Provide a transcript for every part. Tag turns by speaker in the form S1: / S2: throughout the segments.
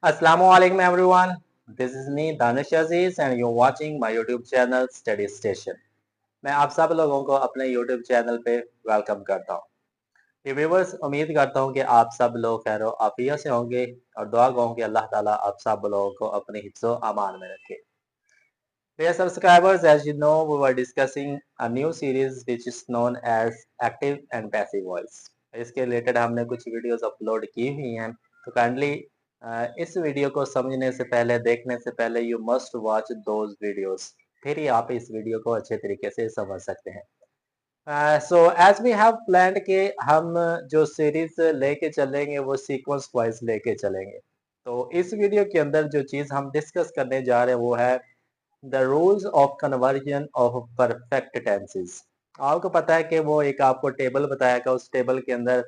S1: Assalamualaikum everyone. This is me Danish Aziz and you're watching my YouTube channel Study Station. मैं आप सब लोगों को अपने YouTube चैनल पे वेलकम करता हूँ। ये व्यूवर्स उम्मीद करता हूँ कि आप सब लोग खैर आफियत से होंगे और दुआ कहूँ कि अल्लाह ताला आप सब लोगों को अपने हिफ्ज़ो अमान में रखे। Dear subscribers, as you know, we were discussing a new series which is known as Active and Passive Voice. इसके रिलेटेड हमने कुछ वीडियोस अपलोड की हुई हैं, तो काइंडली इस वीडियो को समझने से पहले, देखने से पहले you must watch those videos, फिर ही आप इस वीडियो को अच्छे तरीके से समझ सकते हैं। So as we have planned कि हम जो सीरीज लेके चलेंगे वो सीक्वेंस वाइज लेके चलेंगे। तो इस वीडियो के अंदर जो चीज़ हम डिस्कस करने जा रहे हैं वो है the rules of conversion of perfect tenses. आपको पता है कि वो एक आपको टेबल बताया था, उस टेबल के अंदर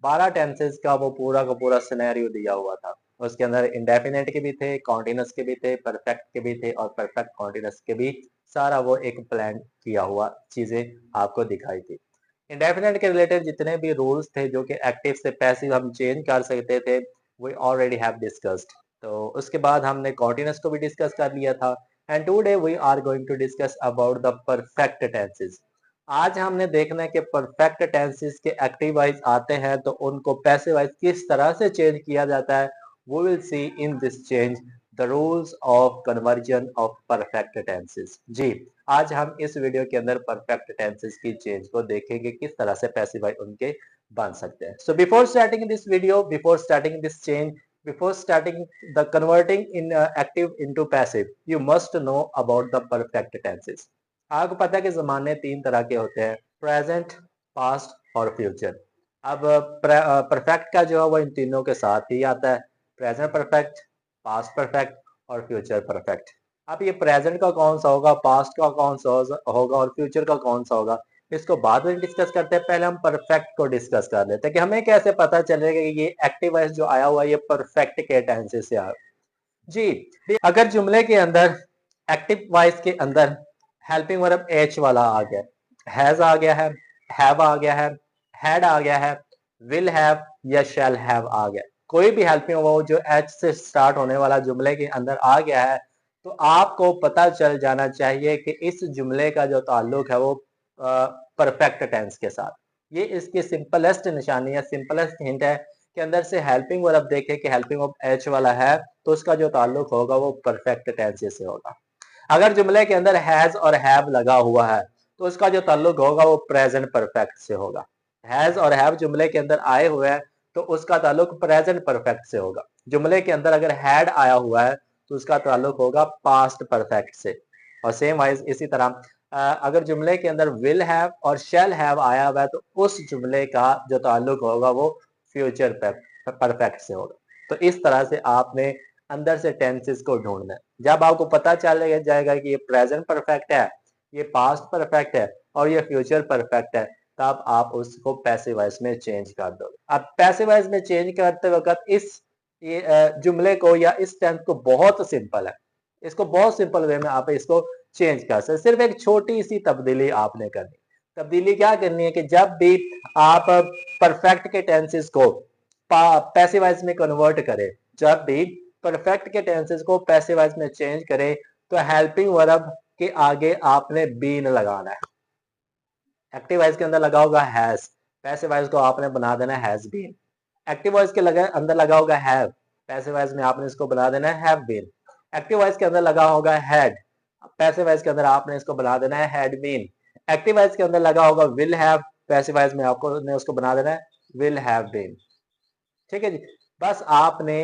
S1: 12 टेंसेस का वो पूरा का पूरा सिनेरियो दिया हुआ था। उसके अंदर इंडेफिनेट के भी थे, कॉन्टिन्यूअस के भी थे, परफेक्ट के भी थे और परफेक्ट कॉन्टिन्यूअस के भी। सारा वो एक प्लान किया हुआ चीजें आपको दिखाई थी। इंडेफिनेट के रिलेटेड जितने भी रूल्स थे जो कि एक्टिव से पैसिव हम चेंज कर सकते थे, वी ऑलरेडी हैव डिस्कस्ड। तो उसके बाद हमने कॉन्टिन्यूअस को भी डिस्कस कर लिया था। And today we are going to discuss about the perfect tenses. आज हमने देखना है कि परफेक्ट टेंसेस के एक्टिव वाइज आते हैं तो उनको पैसिव वाइज किस तरह से चेंज किया जाता है। We will see in this change the rules of conversion of perfect tenses. जी, आज हम इस वीडियो के अंदर परफेक्ट टेंसेस की चेंज को देखेंगे, किस तरह से पैसिव वाइज उनके बन सकते हैं। So before starting this video, before starting this change, before starting the converting in active into passive, you must know about the perfect tenses. आपको पता है कि ज़माने 3 तरह के होते हैं, प्रेजेंट, पास्ट और फ्यूचर। अब परफेक्ट का जो है वो इन तीनों के साथ ही आता है, प्रेजेंट परफेक्ट, पास्ट परफेक्ट और फ्यूचर परफेक्ट। अब ये प्रेजेंट का कौन सा होगा, पास्ट का कौन सा होगा और फ्यूचर का कौन सा होगा, इसको बाद में डिस्कस करते हैं। पहले हम परफेक्ट को डिस्कस कर लेते हैं कि हमें कैसे पता चलेगा कि ये एक्टिव वॉइस जो आया हुआ है ये परफेक्ट के टेंसेस से आया। जी, अगर जुमले के अंदर एक्टिव वॉइस के अंदर हेल्पिंग वर्ब एच वाला आ गया, हैज आ गया है, हैव आ गया है, हैड आ गया है, विल हैव या शैल हैव आ गया, कोई भी हेल्पिंग वर्ब जो एच से स्टार्ट होने वाला जुमले के अंदर आ गया है, तो आपको पता चल जाना चाहिए कि इस जुमले का जो ताल्लुक है वो परफेक्ट टेंस के साथ। ये इसकी सिंपलेस्ट निशानी है, सिंपलेस्ट हिंट है कि अंदर से हेल्पिंग वर्ब देखे कि हेल्पिंग वर्ब एच वाला है तो उसका जो ताल्लुक होगा वो परफेक्ट टेंस से होगा। अगर जुमले के अंदर हैज और हैव लगा हुआ है तो उसका जो ताल्लुक होगा वो प्रेजेंट परफेक्ट से होगा। हैज और हैव जुमले के अंदर आए हुए हैं तो उसका ताल्लुक प्रेजेंट परफेक्ट से होगा। जुमले के अंदर अगर हैड आया हुआ है तो उसका ताल्लुक होगा पास्ट परफेक्ट से। और सेम वाइज इसी तरह अगर जुमले के अंदर विल हैव और शैल हैव आया हुआ है तो उस जुमले का जो ताल्लुक होगा वो फ्यूचर परफेक्ट से होगा। तो इस तरह से आपने अंदर से टेंसेस को ढूंढना है। जब आपको पता चल जाएगा कि ये प्रेजेंट परफेक्ट है, ये पास्ट परफेक्ट है और ये फ्यूचर परफेक्ट है, तब आप उसको पैसिव वॉइस में चेंज कर दोगे। अब पैसिव वॉइस में चेंज करते वक्त इस जुमले को या इस टेंस को बहुत सिंपल है, इसको बहुत सिंपल वे में आप इसको चेंज कर सकते। सिर्फ एक छोटी सी तब्दीली आपने करनी। तब्दीली क्या करनी है कि जब भी आप परफेक्ट के टेंसेस को पैसिव वॉइस में कन्वर्ट करें, जब भी परफेक्ट के टेंसेस को पैसिव वॉइस में चेंज करें तो हेल्पिंग वर्ब के आगे आपने बीन लगाना है। एक्टिव वॉइस के अंदर लगा होगा हैज, पैसिव वॉइस को आपने बना देना है हैज बीन। एक्टिव वॉइस के अंदर लगा होगा हैव, पैसिव वॉइस में आपने इसको बना देना है हैव बीन। एक्टिव वॉइस के अंदर लगा होगा हैड, पैसिव वॉइस के अंदर आपने इसको बना देना है हैड बीन। एक्टिव वॉइस के अंदर लगा होगा विल हैव, पैसिव वॉइस में आपको उसको बना देना है विल हैव बीन। ठीक है जी। बस आपने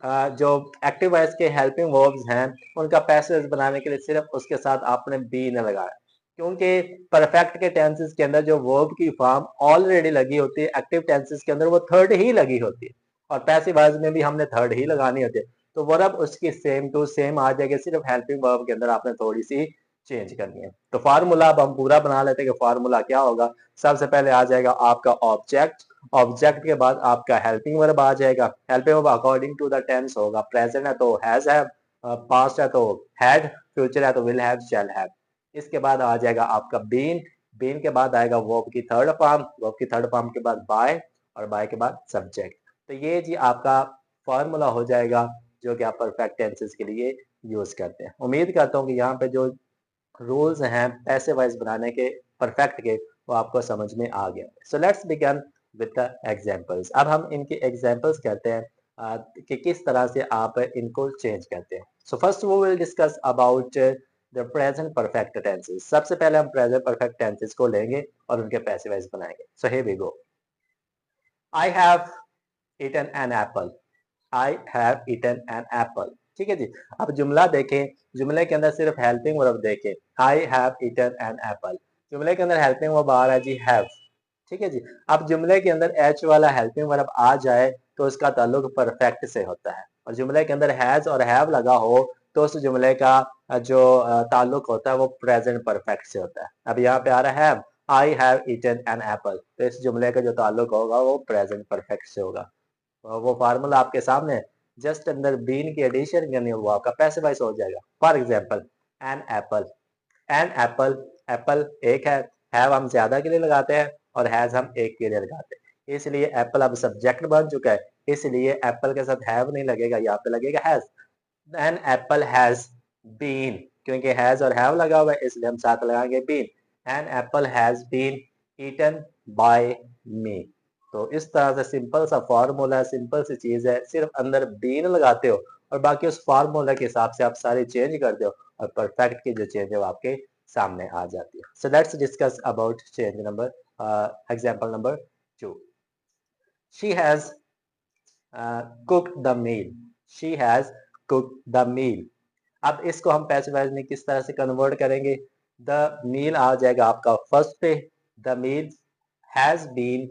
S1: जो एक्टिव वॉइस के हेल्पिंग वर्ब्स हैं उनका पैसिव वॉइस बनाने के लिए सिर्फ उसके साथ आपने बीन लगाया, क्योंकि परफेक्ट के टेंसेस के अंदर जो वर्ब की फॉर्म ऑलरेडी लगी होती है, एक्टिव टेंसेस के अंदर वो थर्ड ही लगी होती है और पैसिव वॉइस में भी हमने थर्ड ही लगानी होती है। तो वर्ब उसकी सेम टू सेम आ जाएगी, सिर्फ हेल्पिंग वर्ब के अंदर आपने थोड़ी सी चेंज करनी है। तो फार्मूला अब हम पूरा बना लेते हैं कि फार्मूला क्या होगा। सबसे पहले आ जाएगा आपका ऑब्जेक्ट, ऑब्जेक्ट के बाद आपका हेल्पिंग वर्ब आ जाएगा। Helping verb according to the tense होगा, प्रेजेंट है तो हैज हैव, पास्ट है तो हैड, फ्यूचर है तो विल हैव शैल हैव। इसके बाद आ जाएगा आपका बीन, बीन के बाद आएगा वर्ब की थर्ड फॉर्म, वर्ब की थर्ड फॉर्म के बाद बाय और बाय के बाद सब्जेक्ट। तो ये जी आपका फॉर्मूला हो जाएगा जो कि आप परफेक्ट टेंसेस के लिए यूज करते हैं। उम्मीद करता हूँ कि यहाँ पे जो रूल्स हैं पैसे वाइज बनाने के परफेक्ट के वो आपको समझ में आ गया। So let's begin with the examples. अब हम इनके एग्जांपल्स करते हैं कि किस तरह से आप इनको चेंज करते हैं। सो फर्स्ट वो will discuss about the present perfect tenses. सबसे पहले हम प्रेजेंट परफेक्ट टेंसेस को लेंगे और उनके पैसे वाइज बनाएंगे। So here we go. I have eaten an apple. I have eaten an apple. ठीक है जी। अब जुमला देखें, जुमले के अंदर सिर्फ हेल्पिंग वर्ब देखें, I have eaten an apple. जुमले के अंदर हेल्पिंग वर्ब आ रहा है जी हैव। ठीक है जी। अब जुमले के अंदर एच वाला हेल्पिंग वर्ब आ जाए तो उसका ताल्लुक परफेक्ट से होता है, और जुमले के अंदर हैज और हैव लगा हो तो उस जुमले का जो ताल्लुक होता है वो प्रेजेंट परफेक्ट से होता है। अब यहाँ पे आ रहा है have, I have eaten an apple, तो इस जुमले का जो ताल्लुक होगा वो प्रेजेंट परफेक्ट से होगा। वो फार्मूला आपके सामने है, जस्ट अंदर बीन की एडिशन करनी है, वो आपका पैसिव वॉइस हो जाएगा। For example an apple. An apple, apple एक है, हैव हम ज्यादा के लिए लगाते हैं और हैज हम एक के लिए लगाते हैं, इसलिए एप्पल अब सब्जेक्ट बन चुका है, इसलिए एप्पल के साथ हैव नहीं लगेगा, यहाँ पे लगेगा has. An apple has been, क्योंकि हैज और हैव लगा हुआ है इसलिए हम साथ लगाएंगे been. An apple has been eaten by me. तो इस तरह से सिंपल सा फार्मूला है, सिंपल सी चीज है, सिर्फ अंदर बीन लगाते हो और बाकी उस फार्मूला के हिसाब से आप सारी चेंज करते हो और परफेक्ट की जो चेंज है वो आपके सामने आ जाती है। So let's discuss about change number example number 2। She has cooked the meal. She has cooked the meal. अब इसको हम पैसिव वॉइस में किस तरह से कन्वर्ट करेंगे? द मील आ जाएगा आपका फर्स्ट पे, the meal has been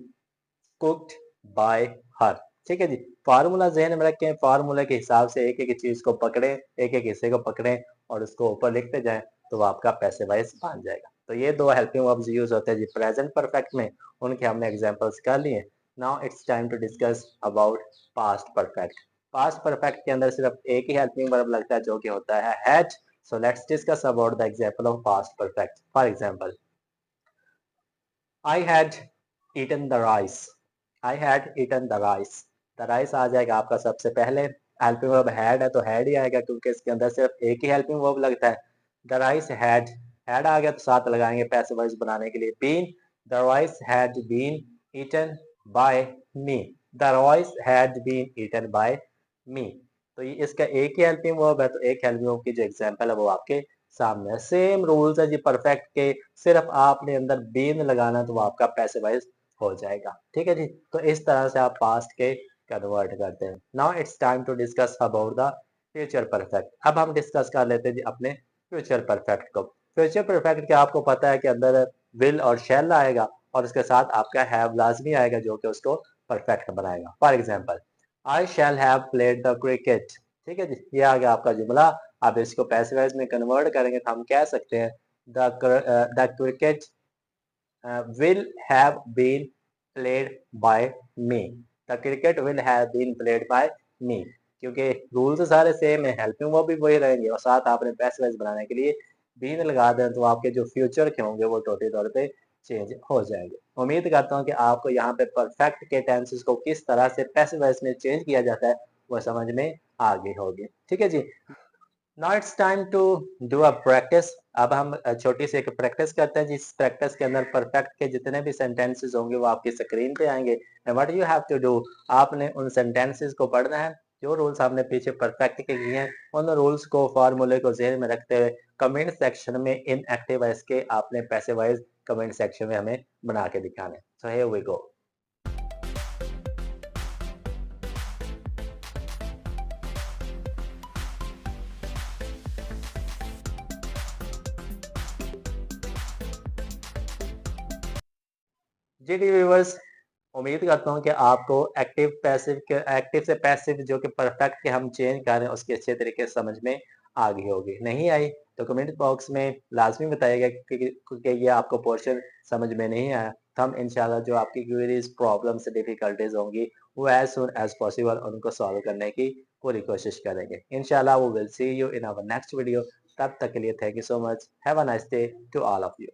S1: cooked by her. ठीक है जी। फार्मूला जहन में रखें, फार्मूला के हिसाब से एक एक चीज को पकड़े, एक एक हिस्से को पकड़े और उसको ऊपर लिखते जाएं तो वो आपका पैसिव वॉइस बन जाएगा। तो ये दो हेल्पिंग वर्ब्स यूज होते हैं जी प्रेजेंट परफेक्ट में, उनके हमने एग्जांपल्स कर लिए। Now it's time to discuss about past perfect. Past perfect के अंदर सिर्फ एक ही हेल्पिंग वर्ब लगता है जो कि होता है had. So let's discuss about the example of past perfect. For example I had eaten the rice. I had eaten the rice. The rice आ जाएगा आपका सबसे पहले, हेल्पिंग वर्ब हैड है तो हैड ही आएगा क्योंकि इसके अंदर सिर्फ एक ही हेल्पिंग वर्ब लगता है। द राइस हैड आ गया तो साथ लगाएंगे पैसिव वॉइस बनाने के लिए been. The rice had been eaten by me. The rice had been eaten by me. तो ये इसका एक ही हेल्पिंग वर्ब है तो एक हेल्पिंग वर्ब की जो एग्जांपल है वो आपके सामने है। सेम रूल्स है जी परफेक्ट के, सिर्फ आपने अंदर बीन लगाना तो वो आपका पैसिव वॉइस हो जाएगा। ठीक है जी। तो इस तरह से आप पास्ट के कन्वर्ट करते हैं। Now it's time to discuss about the future perfect. अब हम डिस्कस कर लेते हैं जी अपने फ्यूचर परफेक्ट को। फ्यूचर परफेक्ट के आपको पता है कि अंदर विल और शैल आएगा और उसके साथ आपका हैव लाजमी आएगा जो कि उसको परफेक्ट बनाएगा। For example I shall have played the cricket. ठीक है जी। ये आ गया आपका जुमला। अब इसको पैसिव वॉइस में कन्वर्ट करेंगे तो हम कह सकते हैं the cricket will have been played by me। The cricket will have been played by me। क्योंकि रूल्स सारे सेम है, हेल्पिंग वो भी वही रहेंगे और साथ आपने पैसिव वॉइस बनाने के लिए बीन लगा दें तो आपके जो फ्यूचर के होंगे वो टोटली तौर पे चेंज हो जाएंगे। उम्मीद करता हूँ कि आपको यहाँ पे परफेक्ट के टेंसेस को किस तरह से पैसिव वॉइस में चेंज किया जाता है वो समझ में आ गई होगी। ठीक है जी। Now it's time to do a practice. अब हम छोटी सी एक प्रैक्टिस करते हैं जिस प्रैक्टिस के अंदर परफेक्ट के जितने भी सेंटेंसेस होंगे वो आपकी स्क्रीन पे आएंगे। And what you have to do, आपने उन सेंटेंसेस को पढ़ना है जो रूल्स हमने पीछे परफेक्ट के किए हैं, उन रूल्स को फार्मूले को ज़हन में रखते हुए कमेंट सेक्शन में इन एक्टिव वॉइस के आपने पैसिव वॉइस कमेंट सेक्शन में हमें बना के दिखाने। So here we go. जी डी व्यूवर्स, उम्मीद करता हूँ कि आपको एक्टिव से पैसिव जो कि परफेक्ट के हम चेंज कर रहे हैं उसकी अच्छे तरीके से समझ में आ गई होगी। नहीं आई तो कमेंट बॉक्स में लाजमी बताइएगा कि ये आपको पोर्शन समझ में नहीं आया, तो हम इंशाल्लाह जो आपकी क्वेरीज प्रॉब्लम्स डिफिकल्टीज होंगी वो एज सुन एज पॉसिबल उनको सॉल्व करने की पूरी कोशिश करेंगे इंशाल्लाह। We will see you in our next video. तब तक के लिए thank you so much. Have a nice day to all of you.